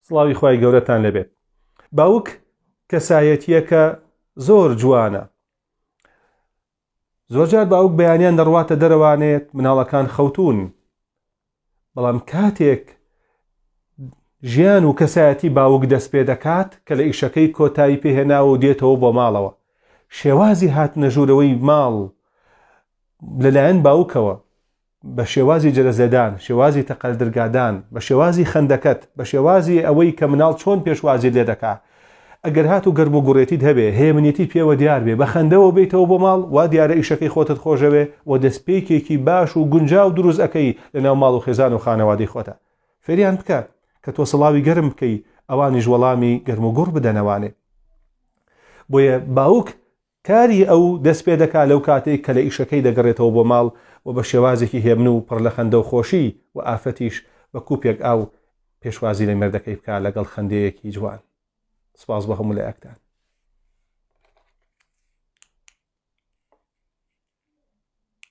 سڵاوی خوای گەورەتان لەبێت. باوک کەسایەتیە کە زۆر جوانە. زۆرجار باوک بەیانیان دەڕواتە دەرەوانێت مناڵەکان خەوتون، بەڵام کاتێک ژیان و کەسایەتی باوک دەست پێ دەکات کە لە ئیشەکەی کۆتایی پێهێناوە و دێتەوە بۆ ماڵەوە، شێوازی هاتنە ژوورەوەی ماڵ لەلایەن باوکەوە بە شێوازی جەرەزەدان، شێوازی تەقەدرگادان، بە شێوازی خەندەکەت، بە شێوازی ئەوەی کە مناڵ چۆن پێشوازی لێ دەکات، ئەگەر هات و گەرم و گوڕێتیت هەبێ، هەیەمنێتی پێوە دیار بێ، بە خەندەوە بێتەوە بۆ ماڵ، وا دیارە ئیشەکەی خۆتت خۆشەوێ و دەستپێکێکی باش و گونجاو دروست ئەەکەی لەناو ماڵ و خێزان و خانەوادەی خۆتە. فێریان بکە کە تۆ سڵاوی گەرم بکەی، ئەوانیش وەڵامی گەرم و گوڕ بدەنەوانێ. بۆیە باوک کاری ئەو دەست پێ دەکات لەو کاتێک کە لە ئیشەکەی دەگەڕێتەوە بۆ ماڵ و بە شێوازێکی هێمن و پڕ لە خەندە و خۆشی و ئافەتیش بە کوپێک ئاو پێشوازی لە مێردەکەی بکات لەگەڵ خەندەیەکی جوان. سپاس بە هەموو لایەکتان.